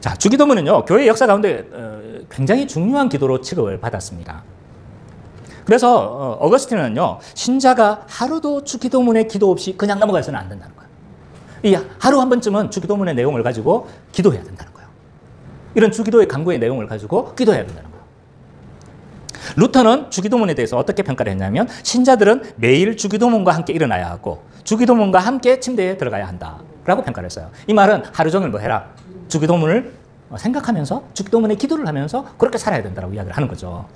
자, 주기도문은요, 교회 역사 가운데 굉장히 중요한 기도로 취급을 받았습니다. 그래서 어거스틴은요, 신자가 하루도 주기도문의 기도 없이 그냥 넘어가서는 안 된다는 거예요. 이 하루 한 번쯤은 주기도문의 내용을 가지고 기도해야 된다는 거예요. 이런 주기도의 강구의 내용을 가지고 기도해야 된다는 거예요. 루터는 주기도문에 대해서 어떻게 평가를 했냐면, 신자들은 매일 주기도문과 함께 일어나야 하고 주기도문과 함께 침대에 들어가야 한다라고 평가를 했어요. 이 말은 하루 종일 뭐 해라, 주기도문을 생각하면서 주기도문의 기도를 하면서 그렇게 살아야 된다고 이야기를 하는 거죠.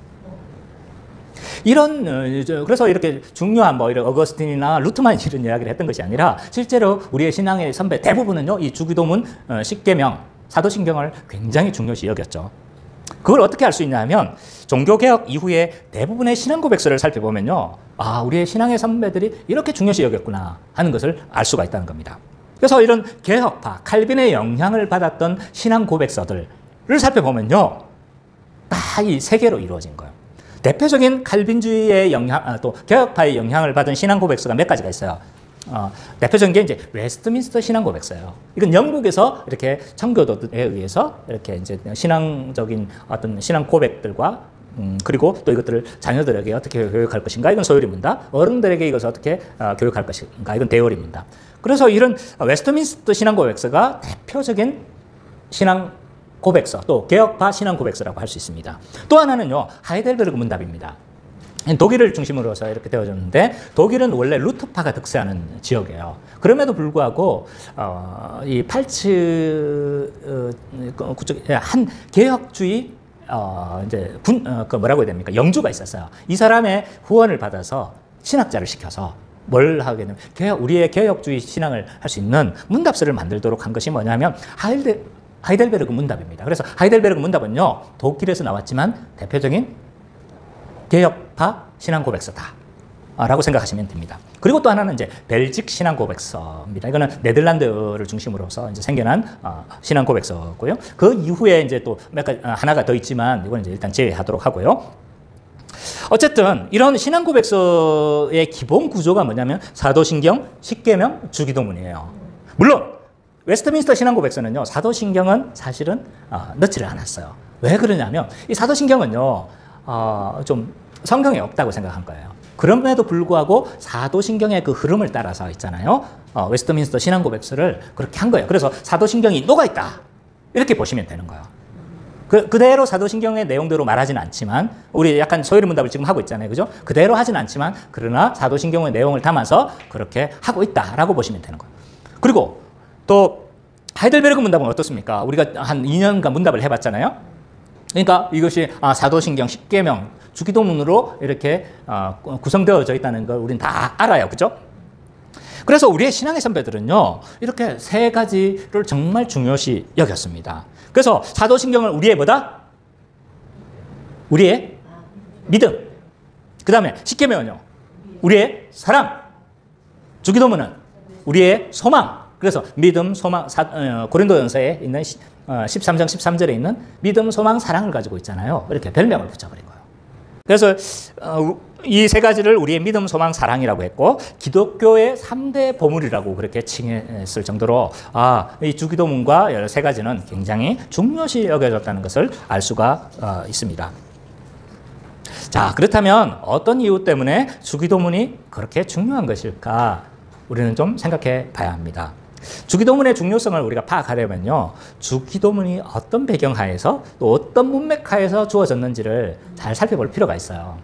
그래서 이렇게 중요한 이런 어거스틴이나 루트만 이런 이야기를 했던 것이 아니라, 실제로 우리의 신앙의 선배 대부분은요, 이 주기도문, 십계명, 사도신경을 굉장히 중요시 여겼죠. 그걸 어떻게 알 수 있냐면, 종교개혁 이후에 대부분의 신앙 고백서를 살펴보면요, 아, 우리의 신앙의 선배들이 이렇게 중요시 여겼구나 하는 것을 알 수가 있다는 겁니다. 그래서 이런 개혁파, 칼빈의 영향을 받았던 신앙 고백서들을 살펴보면요, 다 이 세 개로 이루어진 거예요. 대표적인 칼빈주의의 영향, 또 개혁파의 영향을 받은 신앙 고백서가 몇 가지가 있어요. 대표적인 게 이제 웨스트민스터 신앙 고백서예요. 이건 영국에서 이렇게 청교도에 의해서 이렇게 이제 신앙적인 어떤 신앙 고백들과 그리고 또 이것들을 자녀들에게 어떻게 교육할 것인가, 이건 소율이 문답. 어른들에게 이것을 어떻게 교육할 것인가, 이건 대열이 문답. 그래서 이런 웨스트민스터 신앙 고백서가 대표적인 신앙 고백서, 또 개혁파 신앙 고백서라고 할 수 있습니다. 또 하나는요, 하이델베르그 문답입니다. 독일을 중심으로 해서 이렇게 되어졌는데, 독일은 원래 루터파가 득세하는 지역이에요. 그럼에도 불구하고 이 팔츠 한 개혁주의 이제 뭐라고 해야 됩니까? 영주가 있었어요. 이 사람의 후원을 받아서 신학자를 시켜서 뭘 하게 되면 우리의 개혁주의 신앙을 할 수 있는 문답서를 만들도록 한 것이 뭐냐면 하이델베르그 문답입니다. 그래서 하이델베르그 문답은요, 독일에서 나왔지만 대표적인 개혁파 신앙 고백서다 라고 생각하시면 됩니다. 그리고 또 하나는 이제 벨직 신앙 고백서입니다. 이거는 네덜란드를 중심으로서 이제 생겨난 신앙 고백서고요. 그 이후에 이제 또 하나가 더 있지만 이건 이제 일단 제외하도록 하고요. 어쨌든 이런 신앙 고백서의 기본 구조가 뭐냐면 사도신경, 십계명, 주기도문이에요. 물론 웨스트민스터 신앙 고백서는요, 사도신경은 사실은 넣지를 않았어요. 왜 그러냐면 이 사도신경은요, 좀 성경에 없다고 생각한 거예요. 그럼에도 불구하고 사도신경의 그 흐름을 따라서 있잖아요. 웨스트민스터 신앙 고백서를 그렇게 한 거예요. 그래서 사도신경이 녹아있다, 이렇게 보시면 되는 거예요. 그대로 사도신경의 내용대로 말하지는 않지만, 우리 약간 소요리 문답을 지금 하고 있잖아요. 그죠? 그대로 하진 않지만, 그러나 사도신경의 내용을 담아서 그렇게 하고 있다라고 보시면 되는 거예요. 그리고 또 하이델베르그 문답은 어떻습니까? 우리가 한 2년간 문답을 해봤잖아요. 그러니까 이것이 사도신경, 십계명, 주기도문으로 이렇게 구성되어져 있다는 걸 우리는 다 알아요. 그죠? 그래서 우리의 신앙의 선배들은요, 이렇게 세 가지를 정말 중요시 여겼습니다. 그래서 사도신경을 우리의 뭐다? 우리의 믿음. 그 다음에 십계명은요, 우리의 사랑. 주기도문은 우리의 소망. 그래서 믿음, 소망, 고린도전서에 있는 13장 13절에 있는 믿음, 소망, 사랑을 가지고 있잖아요. 이렇게 별명을 붙여버린 거예요. 그래서 이 세 가지를 우리의 믿음, 소망, 사랑이라고 했고, 기독교의 3대 보물이라고 그렇게 칭했을 정도로 이 주기도문과 세 가지는 굉장히 중요시 여겨졌다는 것을 알 수가 있습니다. 자, 그렇다면 어떤 이유 때문에 주기도문이 그렇게 중요한 것일까? 우리는 좀 생각해 봐야 합니다. 주기도문의 중요성을 우리가 파악하려면요, 주기도문이 어떤 배경하에서 또 어떤 문맥하에서 주어졌는지를 잘 살펴볼 필요가 있어요.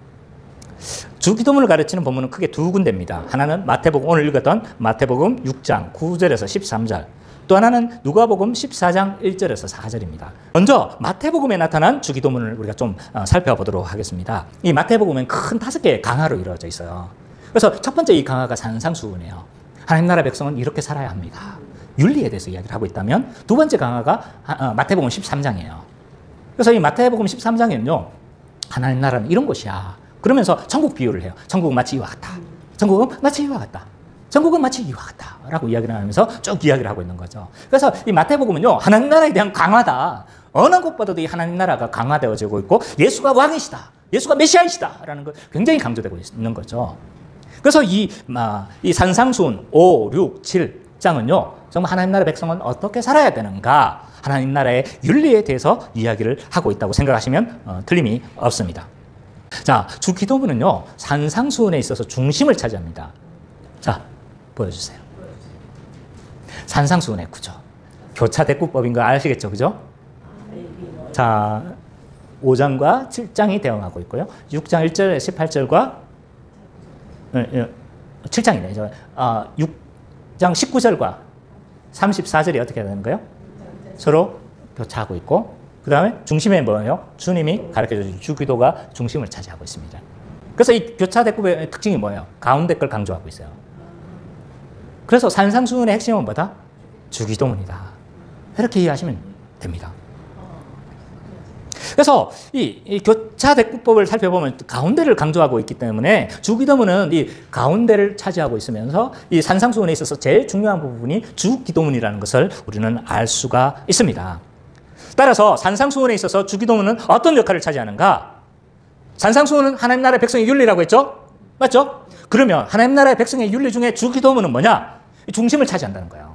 주기도문을 가르치는 본문은 크게 두 군데입니다. 하나는 마태복음, 오늘 읽었던 마태복음 6장 9절에서 13절, 또 하나는 누가복음 14장 1절에서 4절입니다. 먼저 마태복음에 나타난 주기도문을 우리가 좀 살펴보도록 하겠습니다. 이 마태복음은 큰 5개의 강화로 이루어져 있어요. 그래서 첫 번째 이 강화가 산상수훈이에요. 하나님 나라 백성은 이렇게 살아야 합니다. 윤리에 대해서 이야기를 하고 있다면, 두 번째 강화가 마태복음 13장이에요. 그래서 이 마태복음 13장에는요, 하나님 나라는 이런 곳이야. 그러면서 천국 비유를 해요. 천국은 마치 이와 같다. 천국은 마치 이와 같다. 천국은 마치 이와 같다. 라고 이야기를 하면서 쭉 이야기를 하고 있는 거죠. 그래서 이 마태복음은요, 하나님 나라에 대한 강화다. 어느 곳보다도 이 하나님 나라가 강화되어지고 있고, 예수가 왕이시다. 예수가 메시아이시다. 라는 걸 굉장히 강조되고 있는 거죠. 그래서 이 산상수훈 5, 6, 7장은요, 정말 하나님 나라 백성은 어떻게 살아야 되는가 하나님 나라의 윤리에 대해서 이야기를 하고 있다고 생각하시면 틀림이 없습니다. 자, 주기도문은요, 산상수훈에 있어서 중심을 차지합니다. 자, 보여주세요. 산상수훈의 구조. 교차대꾸법인 거 아시겠죠? 그죠? 자, 5장과 7장이 대응하고 있고요. 6장 1절, 18절과 7장이네. 6장 19절과 34절이 어떻게 되는 거예요? 서로 교차하고 있고, 그 다음에 중심에 뭐예요? 주님이 가르쳐주신 주기도가 중심을 차지하고 있습니다. 그래서 이 교차대꾸의 특징이 뭐예요? 가운데 걸 강조하고 있어요. 그래서 산상수훈의 핵심은 뭐다? 주기도문이다. 이렇게 이해하시면 됩니다. 그래서 이 교차대꾸법을 살펴보면 가운데를 강조하고 있기 때문에 주기도문은 이 가운데를 차지하고 있으면서 이 산상수훈에 있어서 제일 중요한 부분이 주기도문이라는 것을 우리는 알 수가 있습니다. 따라서 산상수훈에 있어서 주기도문은 어떤 역할을 차지하는가? 산상수훈은 하나님 나라의 백성의 윤리라고 했죠? 맞죠? 그러면 하나님 나라의 백성의 윤리 중에 주기도문은 뭐냐? 중심을 차지한다는 거예요.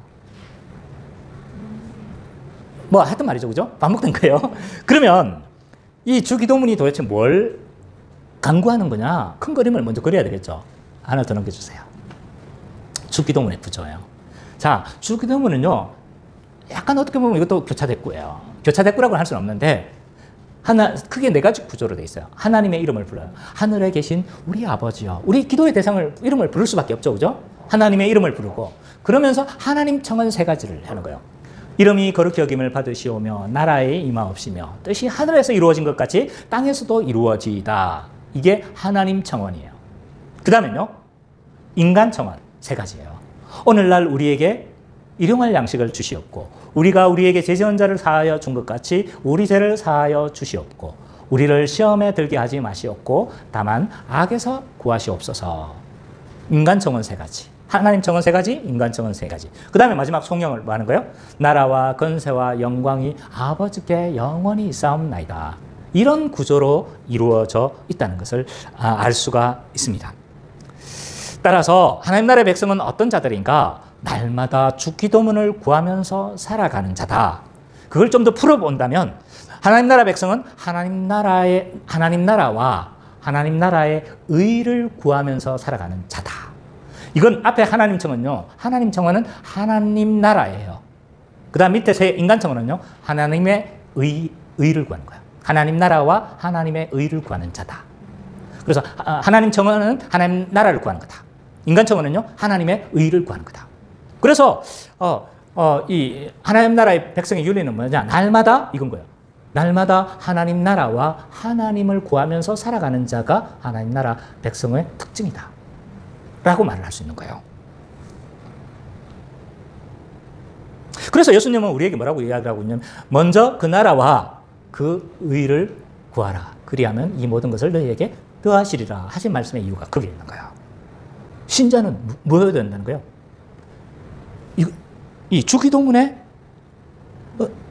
뭐 하여튼 말이죠. 그죠? 반복된 거예요. 그러면 이 주기도문이 도대체 뭘 강구하는 거냐? 큰 그림을 먼저 그려야 되겠죠. 하나 더 넘겨주세요. 주기도문의 구조예요. 자, 주기도문은요, 약간 어떻게 보면 이것도 교차대꾸예요. 교차대꾸라고는 할 수는 없는데, 크게 네 가지 구조로 되어 있어요. 하나님의 이름을 불러요. 하늘에 계신 우리 아버지요. 우리 기도의 이름을 부를 수밖에 없죠. 그죠? 하나님의 이름을 부르고, 그러면서 하나님 청은 세 가지를 하는 거예요. 이름이 거룩히 여김을 받으시오며 나라에 임하옵시며 뜻이 하늘에서 이루어진 것 같이 땅에서도 이루어지이다. 이게 하나님 청원이에요. 그 다음에요, 인간 청원 세 가지예요. 오늘날 우리에게 일용할 양식을 주시옵고, 우리가 우리에게 죄 지은 자를 사하여 준 것 같이 우리 죄를 사하여 주시옵고, 우리를 시험에 들게 하지 마시옵고, 다만 악에서 구하시옵소서. 인간 청원 세 가지, 하나님 청원 세 가지, 인간 청원 세 가지. 그 다음에 마지막 송영을 뭐 하는 거예요? 나라와 건세와 영광이 아버지께 영원히 있사옵나이다. 이런 구조로 이루어져 있다는 것을 알 수가 있습니다. 따라서 하나님 나라의 백성은 어떤 자들인가? 날마다 주기도문을 구하면서 살아가는 자다. 그걸 좀 더 풀어본다면 하나님 나라 백성은 하나님 나라와 하나님 나라의 의를 구하면서 살아가는 자다. 이건 앞에 하나님 청은요, 하나님 청원은 하나님 나라예요. 그 다음 밑에 인간 청원은요, 하나님의 의를 구하는 거예요. 하나님 나라와 하나님의 의를 구하는 자다. 그래서 하나님 청원은 하나님 나라를 구하는 거다. 인간 청원은요, 하나님의 의를 구하는 거다. 그래서 이 하나님 나라의 백성의 윤리는 뭐냐? 날마다 이건 거예요. 날마다 하나님 나라와 하나님을 구하면서 살아가는 자가 하나님 나라 백성의 특징이다. 라고 말을 할 수 있는 거예요. 그래서 예수님은 우리에게 뭐라고 이야기하고 있냐면, 먼저 그 나라와 그 의를 구하라. 그리하면 이 모든 것을 너희에게 더하시리라 하신 말씀의 이유가 거기에 있는 거예요. 신자는 뭐여야 된다는 거예요? 이 주기도문의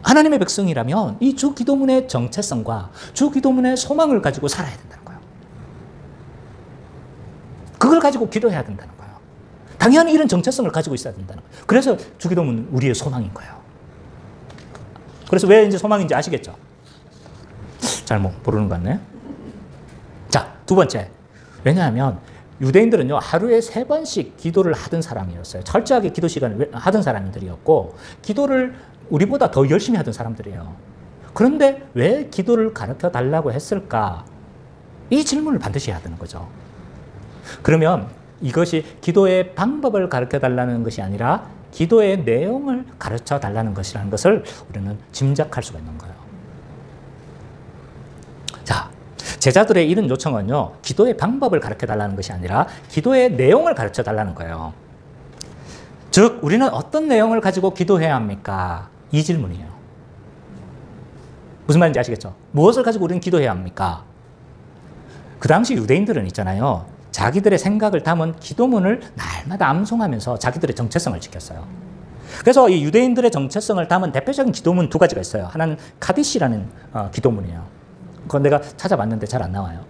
하나님의 백성이라면 이 주기도문의 정체성과 주기도문의 소망을 가지고 살아야 된다는 거예요. 그걸 가지고 기도해야 된다는 거예요. 당연히 이런 정체성을 가지고 있어야 된다는 거예요. 그래서 주기도문은 우리의 소망인 거예요. 그래서 왜 이제 소망인지 아시겠죠? 잘 모르는 것 같네. 자, 두 번째. 왜냐하면 유대인들은요, 하루에 3번씩 기도를 하던 사람이었어요. 철저하게 기도 시간을 하던 사람들이었고, 기도를 우리보다 더 열심히 하던 사람들이에요. 그런데 왜 기도를 가르쳐 달라고 했을까? 이 질문을 반드시 해야 되는 거죠. 그러면 이것이 기도의 방법을 가르쳐 달라는 것이 아니라 기도의 내용을 가르쳐 달라는 것이라는 것을 우리는 짐작할 수가 있는 거예요. 자, 제자들의 이런 요청은요, 기도의 방법을 가르쳐 달라는 것이 아니라 기도의 내용을 가르쳐 달라는 거예요. 즉, 우리는 어떤 내용을 가지고 기도해야 합니까? 이 질문이에요. 무슨 말인지 아시겠죠? 무엇을 가지고 우리는 기도해야 합니까? 그 당시 유대인들은 있잖아요, 자기들의 생각을 담은 기도문을 날마다 암송하면서 자기들의 정체성을 지켰어요. 그래서 이 유대인들의 정체성을 담은 대표적인 기도문 2가지가 있어요. 하나는 카디시라는 기도문이에요. 그건 내가 찾아봤는데 잘 안 나와요.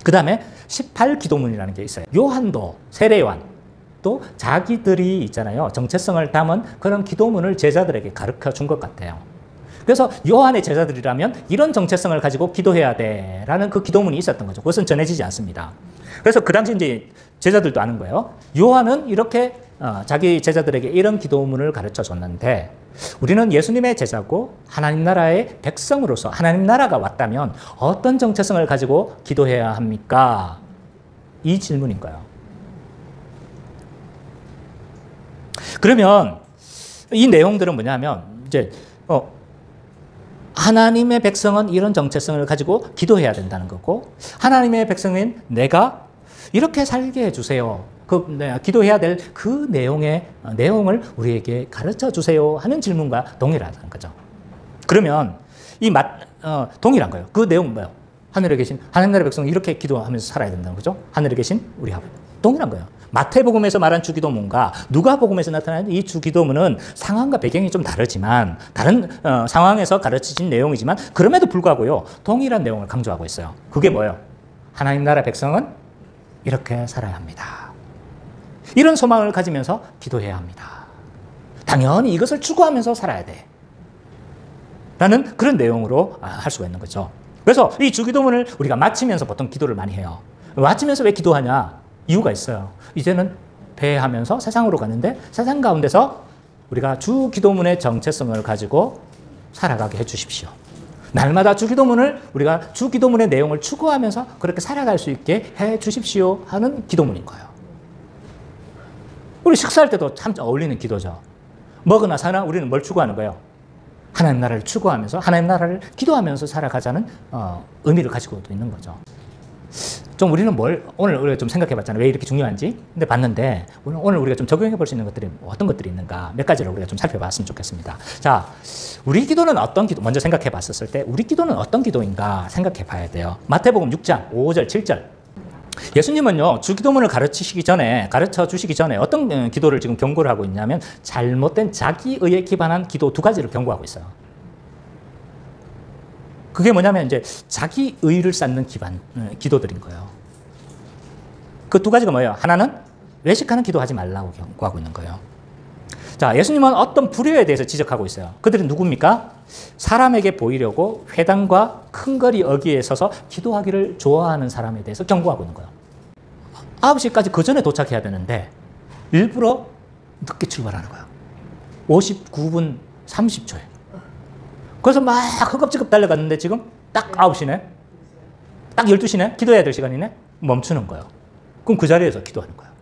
그 다음에 18기도문이라는 게 있어요. 요한도, 세례 요한도 자기들이 있잖아요, 정체성을 담은 그런 기도문을 제자들에게 가르쳐 준 것 같아요. 그래서 요한의 제자들이라면 이런 정체성을 가지고 기도해야 돼라는 그 기도문이 있었던 거죠. 그것은 전해지지 않습니다. 그래서 그 당시 이제 제자들도 아는 거예요. 요한은 이렇게 자기 제자들에게 이런 기도문을 가르쳐 줬는데 우리는 예수님의 제자고 하나님 나라의 백성으로서 하나님 나라가 왔다면 어떤 정체성을 가지고 기도해야 합니까? 이 질문인 거예요. 그러면 이 내용들은 뭐냐면 이제 하나님의 백성은 이런 정체성을 가지고 기도해야 된다는 거고 하나님의 백성인 내가 이렇게 살게 해주세요. 기도해야 될 그 내용을 우리에게 가르쳐 주세요 하는 질문과 동일하다는 거죠. 그러면 동일한 거예요. 그 내용은 뭐예요? 하늘에 계신 하나님 나라의 백성은 이렇게 기도하면서 살아야 된다는 거죠. 하늘에 계신 우리 아버지. 동일한 거예요. 마태복음에서 말한 주기도문과 누가복음에서 나타나는 이 주기도문은 상황과 배경이 좀 다르지만 다른 상황에서 가르쳐진 내용이지만 그럼에도 불구하고요. 동일한 내용을 강조하고 있어요. 그게 뭐예요? 하나님 나라 백성은 이렇게 살아야 합니다. 이런 소망을 가지면서 기도해야 합니다. 당연히 이것을 추구하면서 살아야 돼. 라는 그런 내용으로 할 수가 있는 거죠. 그래서 이 주기도문을 우리가 마치면서 보통 기도를 많이 해요. 마치면서 왜 기도하냐? 이유가 있어요. 이제는 배회하면서 세상으로 가는데 세상 가운데서 우리가 주기도문의 정체성을 가지고 살아가게 해 주십시오. 날마다 주기도문을 우리가 주기도문의 내용을 추구하면서 그렇게 살아갈 수 있게 해 주십시오 하는 기도문인 거예요. 우리 식사할 때도 참 어울리는 기도죠. 먹으나 사나 우리는 뭘 추구하는 거예요? 하나님 나라를 추구하면서 하나님 나라를 기도하면서 살아가자는 의미를 가지고도 있는 거죠. 좀 우리는 오늘 우리가 좀 생각해 봤잖아요. 왜 이렇게 중요한지. 근데 봤는데 오늘 우리가 좀 적용해 볼 수 있는 것들이 어떤 것들이 있는가 몇 가지를 우리가 좀 살펴봤으면 좋겠습니다. 자, 우리 기도는 어떤 기도? 먼저 생각해 봤었을 때 우리 기도는 어떤 기도인가 생각해 봐야 돼요. 마태복음 6장 5절 7절. 예수님은요, 주기도문을 가르쳐 주시기 전에 어떤 기도를 지금 경고를 하고 있냐면 잘못된 자기의에 기반한 기도 두 가지를 경고하고 있어요. 그게 뭐냐면 이제 자기의를 쌓는 기도들인 거예요. 그 두 가지가 뭐예요? 하나는 외식하는 기도하지 말라고 경고하고 있는 거예요. 자, 예수님은 어떤 불효에 대해서 지적하고 있어요. 그들은 누굽니까? 사람에게 보이려고 회당과 큰 거리 어귀에 서서 기도하기를 좋아하는 사람에 대해서 경고하고 있는 거예요. 9시까지 그 전에 도착해야 되는데 일부러 늦게 출발하는 거예요. 59분 30초에. 그래서 막 허겁지겁 달려갔는데 지금 딱 9시네? 딱 12시네? 기도해야 될 시간이네? 멈추는 거예요. 그럼 그 자리에서 기도하는 거예요.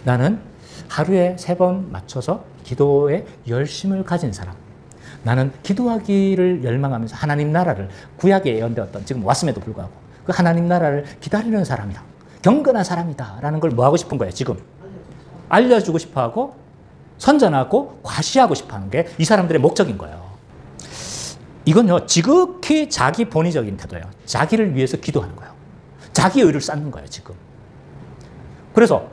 나는 하루에 3번 맞춰서 기도에 열심을 가진 사람. 나는 기도하기를 열망하면서 하나님 나라를 구약에 예언되었던 지금 왔음에도 불구하고 그 하나님 나라를 기다리는 사람이다. 경건한 사람이다. 라는 걸 뭐 하고 싶은 거예요, 지금? 알려주고 싶어 하고 선전하고 과시하고 싶어 하는 게 이 사람들의 목적인 거예요. 이건요, 지극히 자기 본의적인 태도예요. 자기를 위해서 기도하는 거예요. 자기 의를 쌓는 거예요, 지금. 그래서,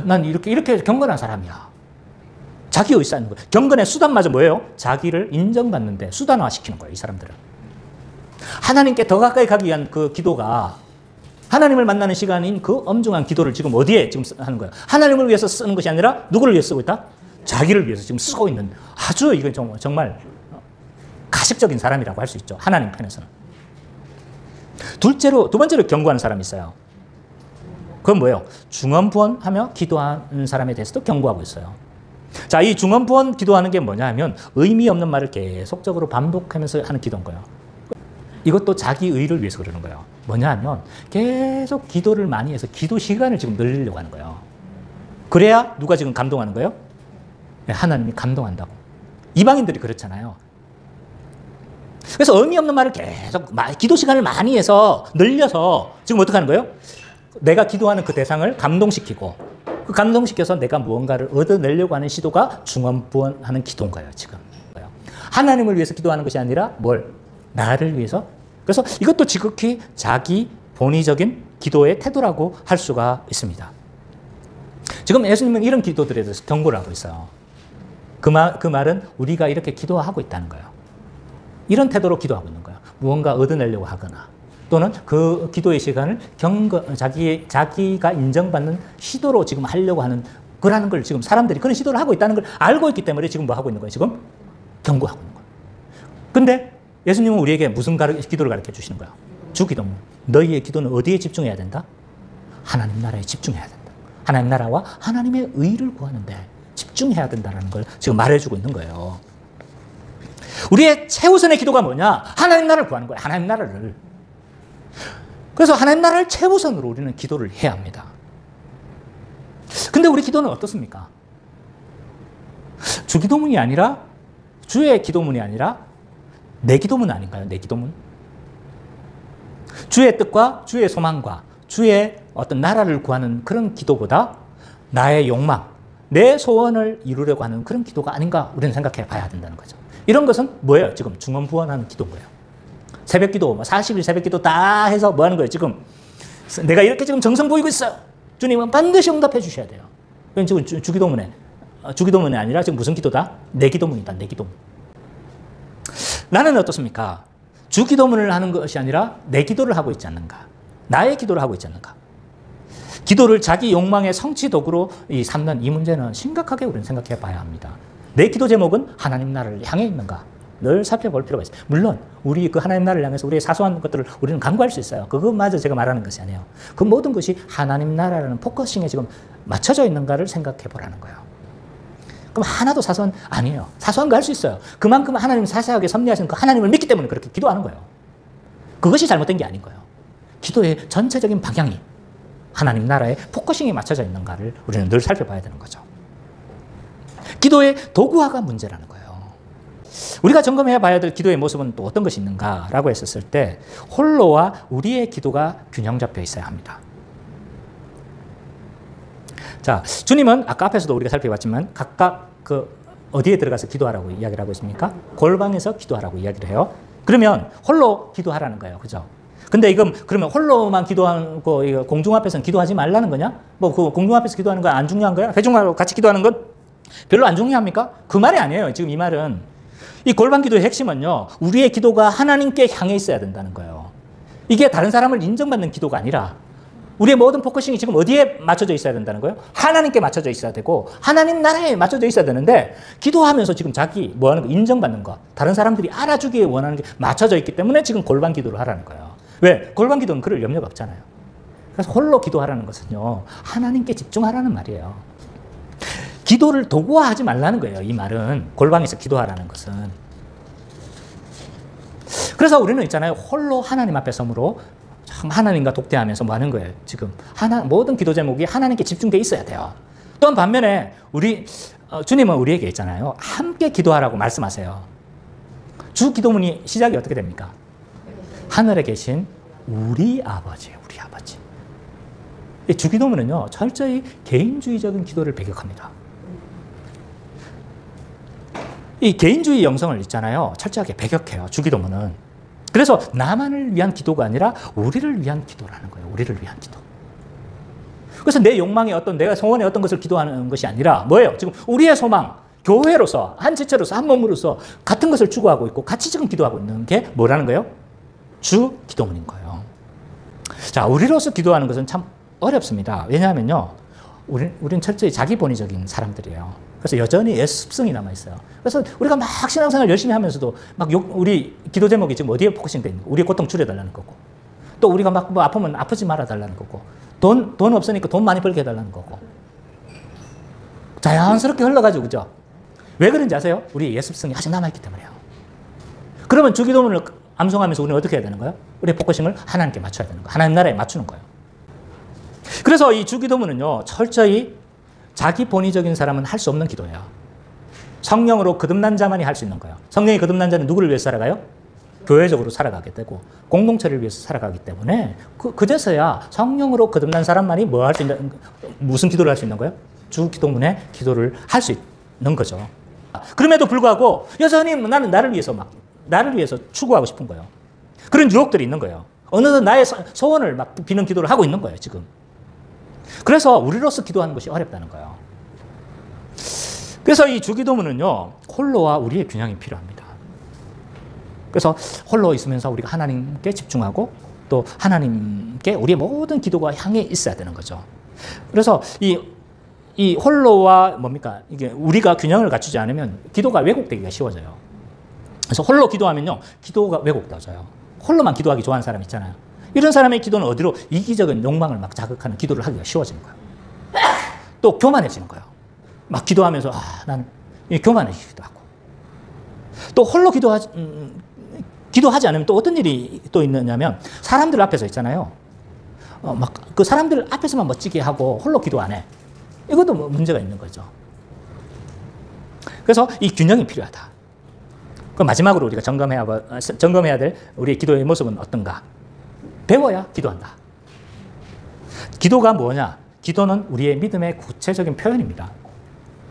난 이렇게 경건한 사람이야. 자기 의 쌓는 거예요. 경건의 수단마저 뭐예요? 자기를 인정받는데 수단화 시키는 거예요, 이 사람들은. 하나님께 더 가까이 가기 위한 그 기도가 하나님을 만나는 시간인 그 엄중한 기도를 지금 어디에 지금 하는 거예요? 하나님을 위해서 쓰는 것이 아니라 누구를 위해서 쓰고 있다? 자기를 위해서 지금 쓰고 있는 아주 이건 정말 가식적인 사람이라고 할 수 있죠. 하나님 편에서는. 두 번째로 경고하는 사람이 있어요. 그건 뭐예요? 중언부언하며 기도하는 사람에 대해서도 경고하고 있어요. 자, 이 중언부언 기도하는 게 뭐냐 하면 의미 없는 말을 계속적으로 반복하면서 하는 기도인 거예요. 이것도 자기 의를 위해서 그러는 거예요. 뭐냐 하면 계속 기도를 많이 해서 기도 시간을 지금 늘리려고 하는 거예요. 그래야 누가 지금 감동하는 거예요? 네, 하나님이 감동한다고. 이방인들이 그렇잖아요. 그래서 의미 없는 말을 계속 기도 시간을 많이 해서 늘려서 지금 어떻게 하는 거예요? 내가 기도하는 그 대상을 감동시키고 그 감동시켜서 내가 무언가를 얻어내려고 하는 시도가 중언부언하는 기도인 거예요, 지금. 하나님을 위해서 기도하는 것이 아니라 나를 위해서. 그래서 이것도 지극히 자기 본의적인 기도의 태도라고 할 수가 있습니다. 지금 예수님은 이런 기도들에 대해서 경고를 하고 있어요. 그 말은 우리가 이렇게 기도하고 있다는 거예요. 이런 태도로 기도하고 있는 거예요. 무언가 얻어내려고 하거나 또는 그 기도의 시간을 자기가 인정받는 시도로 지금 하려고 하는 거라는 걸 지금 사람들이 그런 시도를 하고 있다는 걸 알고 있기 때문에 지금 뭐 하고 있는 거예요? 지금 경고하고 있는 거예요. 근데 예수님은 우리에게 무슨 기도를 가르쳐 주시는 거야? 주기도문. 너희의 기도는 어디에 집중해야 된다? 하나님 나라에 집중해야 된다. 하나님 나라와 하나님의 의를 구하는데 집중해야 된다는 걸 지금 말해주고 있는 거예요. 우리의 최우선의 기도가 뭐냐? 하나님 나라를 구하는 거예요. 하나님 나라를. 그래서 하나님 나라를 최우선으로 우리는 기도를 해야 합니다. 근데 우리 기도는 어떻습니까? 주기도문이 아니라, 주의 기도문이 아니라 내 기도문 아닌가요? 내 기도문? 주의 뜻과 주의 소망과 주의 어떤 나라를 구하는 그런 기도보다 나의 욕망, 내 소원을 이루려고 하는 그런 기도가 아닌가 우리는 생각해 봐야 된다는 거죠. 이런 것은 뭐예요? 지금 중언부언하는 기도인 거예요. 새벽 기도, 40일 새벽 기도 다 해서 뭐 하는 거예요? 지금 내가 이렇게 지금 정성 보이고 있어요. 주님은 반드시 응답해 주셔야 돼요. 그건 지금 주기도문이 아니라 지금 무슨 기도다? 내 기도문이다. 내 기도문. 나는 어떻습니까? 주기도문을 하는 것이 아니라 내 기도를 하고 있지 않는가? 나의 기도를 하고 있지 않는가? 기도를 자기 욕망의 성취 도구로 삼는 이 문제는 심각하게 우리는 생각해 봐야 합니다. 내 기도 제목은 하나님 나라를 향해 있는가? 늘 살펴볼 필요가 있어요. 물론 우리 그 하나님 나라를 향해서 우리의 사소한 것들을 우리는 간구할 수 있어요. 그것마저 제가 말하는 것이 아니에요. 그 모든 것이 하나님 나라라는 포커싱에 지금 맞춰져 있는가를 생각해 보라는 거예요. 그럼 하나도 사소한 아니에요. 사소한 거 할 수 있어요. 그만큼 하나님 자세하게 섭리하시는 그 하나님을 믿기 때문에 그렇게 기도하는 거예요. 그것이 잘못된 게 아닌 거예요. 기도의 전체적인 방향이 하나님 나라의 포커싱에 맞춰져 있는가를 우리는 늘 살펴봐야 되는 거죠. 기도의 도구화가 문제라는 거예요. 우리가 점검해 봐야 될 기도의 모습은 또 어떤 것이 있는가라고 했었을 때 홀로와 우리의 기도가 균형 잡혀 있어야 합니다. 자, 주님은 아까 앞에서도 우리가 살펴봤지만 각각 어디에 들어가서 기도하라고 이야기를 하고 있습니까? 골방에서 기도하라고 이야기를 해요. 그러면 홀로 기도하라는 거예요. 그죠? 근데 이건 그러면 홀로만 기도하고 공중 앞에서는 기도하지 말라는 거냐? 뭐 그 공중 앞에서 기도하는 건 안 중요한 거야? 회중하고 같이 기도하는 건 별로 안 중요합니까? 그 말이 아니에요. 지금 이 말은 이 골방 기도의 핵심은요. 우리의 기도가 하나님께 향해 있어야 된다는 거예요. 이게 다른 사람을 인정받는 기도가 아니라 우리의 모든 포커싱이 지금 어디에 맞춰져 있어야 된다는 거예요? 하나님께 맞춰져 있어야 되고 하나님 나라에 맞춰져 있어야 되는데 기도하면서 지금 자기 뭐 하는 거 인정받는 거 다른 사람들이 알아주기에 원하는 게 맞춰져 있기 때문에 지금 골방 기도를 하라는 거예요. 왜? 골방 기도는 그럴 염려가 없잖아요. 그래서 홀로 기도하라는 것은요. 하나님께 집중하라는 말이에요. 기도를 도구화하지 말라는 거예요. 이 말은 골방에서 기도하라는 것은. 그래서 우리는 있잖아요. 홀로 하나님 앞에 섬으로 하나님과 독대하면서 뭐 하는 거예요? 지금 모든 기도 제목이 하나님께 집중되어 있어야 돼요. 또한 반면에 주님은 우리에게 있잖아요. 함께 기도하라고 말씀하세요. 주 기도문이 시작이 어떻게 됩니까? 하늘에 계신 우리 아버지예요. 우리 아버지. 주 기도문은요. 철저히 개인주의적인 기도를 배격합니다. 이 개인주의 영성을 있잖아요. 철저하게 배격해요. 주 기도문은. 그래서 나만을 위한 기도가 아니라 우리를 위한 기도라는 거예요. 우리를 위한 기도. 그래서 내 욕망의 내가 소원의 어떤 것을 기도하는 것이 아니라 뭐예요? 지금 우리의 소망, 교회로서, 한 지체로서, 한 몸으로서 같은 것을 추구하고 있고 같이 지금 기도하고 있는 게 뭐라는 거예요? 주 기도문인 거예요. 자, 우리로서 기도하는 것은 참 어렵습니다. 왜냐하면요. 우린 철저히 자기 본위적인 사람들이에요. 그래서 여전히 예습성이 남아있어요. 그래서 우리가 막 신앙생활 열심히 하면서도 우리 기도 제목이 지금 어디에 포커싱되어 있는 거고, 우리의 고통 줄여달라는 거고, 또 우리가 막 뭐 아프면 아프지 말아달라는 거고, 돈 없으니까 돈 많이 벌게 해달라는 거고. 자연스럽게 흘러가죠. 그죠? 왜 그런지 아세요? 우리 예습성이 아직 남아있기 때문에요. 그러면 주 기도문을 암송하면서 우리는 어떻게 해야 되는 거예요? 우리의 포커싱을 하나님께 맞춰야 되는 거예요. 하나님 나라에 맞추는 거예요. 그래서 이 주 기도문은요, 철저히 자기 본위적인 사람은 할 수 없는 기도예요. 성령으로 거듭난 자만이 할 수 있는 거예요. 성령이 거듭난 자는 누구를 위해서 살아가요? 교회적으로 살아가게 되고 공동체를 위해서 살아가기 때문에 그제서야 성령으로 거듭난 사람만이 뭐 할 수 있는, 무슨 기도를 할 수 있는 거예요? 주 기도문에 기도를 할 수 있는 거죠. 그럼에도 불구하고 여전히 나는 나를 위해서 추구하고 싶은 거예요. 그런 유혹들이 있는 거예요. 어느덧 나의 소원을 막 비는 기도를 하고 있는 거예요, 지금. 그래서 우리로서 기도하는 것이 어렵다는 거예요. 그래서 이 주기도문은요, 홀로와 우리의 균형이 필요합니다. 그래서 홀로 있으면서 우리가 하나님께 집중하고 또 하나님께 우리의 모든 기도가 향해 있어야 되는 거죠. 그래서 이 홀로와 뭡니까? 이게 우리가 균형을 갖추지 않으면 기도가 왜곡되기가 쉬워져요. 그래서 홀로 기도하면요, 기도가 왜곡되어져요. 홀로만 기도하기 좋아하는 사람 있잖아요. 이런 사람의 기도는 어디로 이기적인 욕망을 막 자극하는 기도를 하기가 쉬워지는 거예요. 또 교만해지는 거예요. 막 기도하면서 난 교만해지기도 하고. 또 홀로 기도하지 않으면 또 어떤 일이 또 있느냐면 사람들 앞에서 있잖아요. 막 그 사람들 앞에서만 멋지게 하고 홀로 기도 안 해. 이것도 문제가 있는 거죠. 그래서 이 균형이 필요하다. 그럼 마지막으로 우리가 점검해야 될 우리의 기도의 모습은 어떤가? 배워야 기도한다. 기도가 뭐냐? 기도는 우리의 믿음의 구체적인 표현입니다.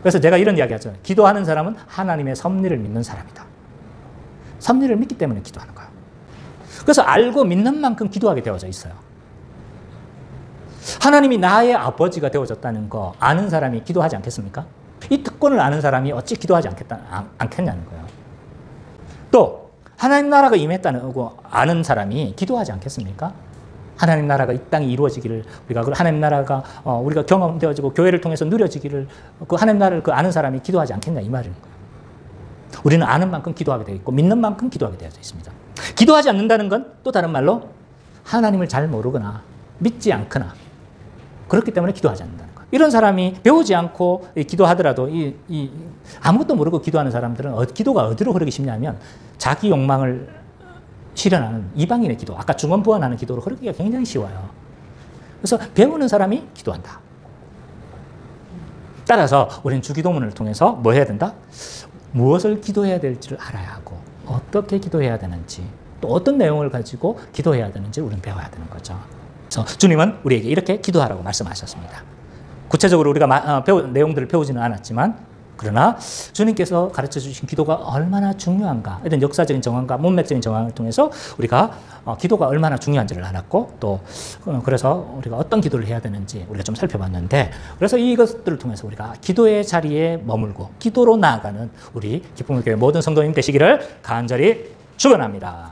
그래서 제가 이런 이야기 하죠. 기도하는 사람은 하나님의 섭리를 믿는 사람이다. 섭리를 믿기 때문에 기도하는 거예요. 그래서 알고 믿는 만큼 기도하게 되어져 있어요. 하나님이 나의 아버지가 되어졌다는 거 아는 사람이 기도하지 않겠습니까? 이 특권을 아는 사람이 어찌 기도하지 않겠냐는 거예요. 또 하나님 나라가 임했다는 거 아는 사람이 기도하지 않겠습니까? 하나님 나라가 이 땅에 이루어지기를 우리가 하나님 나라가 우리가 경험되어지고 교회를 통해서 누려지기를 그 하나님 나라를 아는 사람이 기도하지 않겠냐 이 말인 거예요. 우리는 아는 만큼 기도하게 되어 있고 믿는 만큼 기도하게 되어 있습니다. 기도하지 않는다는 건 또 다른 말로 하나님을 잘 모르거나 믿지 않거나 그렇기 때문에 기도하지 않는다는 거예요. 이런 사람이 배우지 않고 기도하더라도 아무것도 모르고 기도하는 사람들은 기도가 어디로 흐르기 쉽냐면 자기 욕망을 실현하는 이방인의 기도, 아까 중언부언하는 기도로 흐르기가 굉장히 쉬워요. 그래서 배우는 사람이 기도한다. 따라서 우리는 주기도문을 통해서 뭐 해야 된다? 무엇을 기도해야 될지를 알아야 하고 어떻게 기도해야 되는지 또 어떤 내용을 가지고 기도해야 되는지 우리는 배워야 되는 거죠. 그래서 주님은 우리에게 이렇게 기도하라고 말씀하셨습니다. 구체적으로 우리가 배운 내용들을 배우지는 않았지만 그러나 주님께서 가르쳐 주신 기도가 얼마나 중요한가 이런 역사적인 정황과 문맥적인 정황을 통해서 우리가 기도가 얼마나 중요한지를 알았고 또 그래서 우리가 어떤 기도를 해야 되는지 우리가 좀 살펴봤는데 그래서 이것들을 통해서 우리가 기도의 자리에 머물고 기도로 나아가는 우리 기쁨의 교회 모든 성도님 되시기를 간절히 축원합니다.